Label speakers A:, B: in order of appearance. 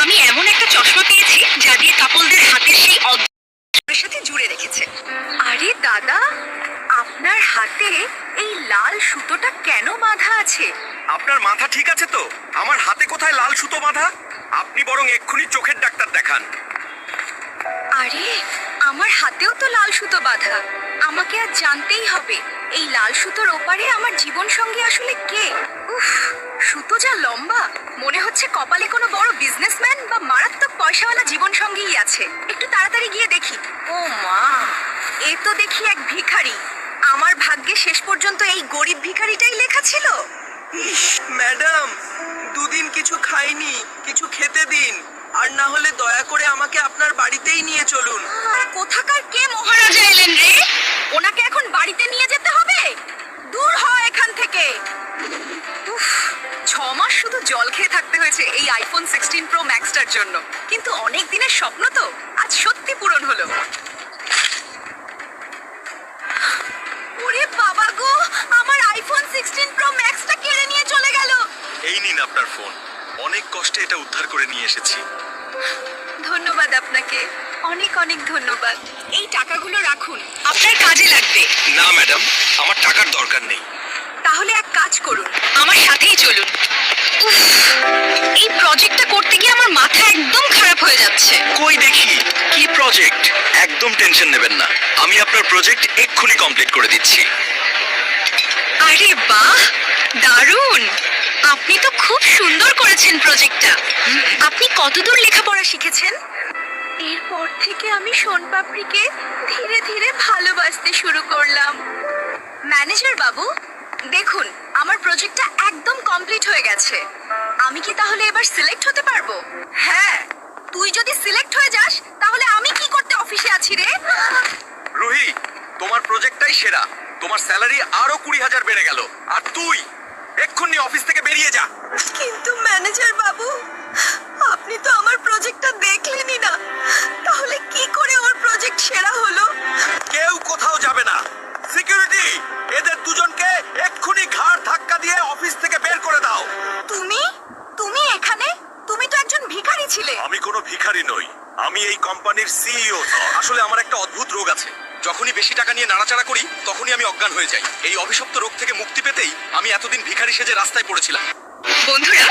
A: আমি এমন একটা চশমা পেয়েছি যা দিয়ে কাপলদের হাতের সেই অদ্ভুতের সাথে জুড়ে রেখেছে।
B: আরে দাদা, আপনার হাতে এই লাল সুতোটা কেন বাঁধা আছে?
C: আপনার মাথা ঠিক আছে তো? আমার হাতে কোথায় লাল সুতো বাঁধা? আপনি বরং এক্ষুনি চোখের ডাক্তার দেখান।
B: আরে, আমার হাতেও তো লাল সুতো বাঁধা। আমাকে আজ জানতেই হবে এই লাল সুতোর ওপারে আমার জীবন সঙ্গী আসলে কে। উফ, সুতো যা লম্বা, মনে হচ্ছে কপালে কোনো বড় বিজনেসম্যান বা মারাত্মক পয়সাওয়ালা জীবন সঙ্গীই আছে। একটু তাড়াতাড়ি গিয়ে দেখি। ও মা, এ তো দেখি এক ভিখারি। আমার ভাগ্যে শেষ পর্যন্ত এই গরিব ভিখারিটাই লেখা ছিল।
D: ম্যাডাম, দুদিন কিছু খাইনি, কিছু খেতে দিন, আর না হলে দয়া করে আমাকে আপনার বাড়িতেই নিয়ে চলুন।
B: কোথাকার কে মহারাজা এলেন রে? ওনাকে এখন বাড়িতে নিয়ে যেতে হবে? দূর হ এখান থেকে। উফ, 6 মাস শুধু জল খেয়ে থাকতে হয়েছে এই আইফোন 16 প্রো ম্যাক্সটার জন্য, কিন্তু অনেক দিনের স্বপ্ন তো আজ সত্যি পূরণ হলো। ওরে বাবা গো, আমার আইফোন 16 প্রো ম্যাক্সটা কেড়ে নিয়ে চলে গেল।
C: এই নিন আপনার ফোন, অনেক কষ্টে এটা উদ্ধার করে নিয়ে এসেছি।
B: ধন্যবাদ আপনাকে, অনেক অনেক ধন্যবাদ। এই টাকাগুলো রাখুন,
A: আপনার কাজে লাগবে।
C: না ম্যাডাম, আমার টাকার দরকার নেই।
B: তাহলে এক কাজ করুন,
A: আমার সাথেই চলুন। উফ, এই প্রজেক্টটা করতে গিয়ে আমার মাথা একদম খারাপ হয়ে যাচ্ছে।
C: কই দেখি কি প্রজেক্ট? একদম টেনশন নেবেন না, আমি আপনার প্রজেক্ট এক্ষুনি কমপ্লিট করে দিচ্ছি।
A: আরে বাহ, দারুণ! আপনি তো খুব সুন্দর করেছেন প্রজেক্টটা। আপনি কতদূর লেখাপড়া শিখেছেন?
B: এরপর থেকে আমি সোনপাপড়িকে ধীরে ধীরে ভালোবাসতে শুরু করলাম। ম্যানেজার বাবু, দেখুন আমার প্রজেক্টটা একদম কমপ্লিট হয়ে গেছে। আমি কি তাহলে এবার সিলেক্ট হতে পারবো? হ্যাঁ, তুই যদি সিলেক্ট হয়ে যাস তাহলে আমি কি করতে অফিসে আছি রে?
C: রুহি, তোমার প্রজেক্টটাই সেরা। তোমার স্যালারি আরো 20,000 বেড়ে গেল। আর তুই এক্ষুনি অফিস থেকে বেরিয়ে যা।
B: কিন্তু ম্যানেজার বাবু, আপনি তো আমার প্রজেক্টটা দেখলেনই না, তাহলে কি করে ওর প্রজেক্ট সেরা হলো?
C: কেউ কোথাও যাবে না। সিকিউরিটি, এদের দুজনকে এক্ষুনি ঘাড় ধাক্কা দিয়ে অফিস থেকে বের করে দাও।
B: তুমি তুমি এখানে? তুমি তো একজন ভিখারি ছিলে।
C: আমি কোনো ভিখারি নই, আমি এই কোম্পানির সিইও। আসলে আমার একটা অদ্ভুত রোগ আছে, যখনই বেশি টাকা নিয়ে নাড়াচাড়া করি তখনই আমি অজ্ঞান হয়ে যাই। এই অভিশপ্ত রোগ থেকে মুক্তি পেতেই আমি এতদিন ভিখারি সেজে রাস্তায় পড়েছিলাম।
A: বন্ধুরা,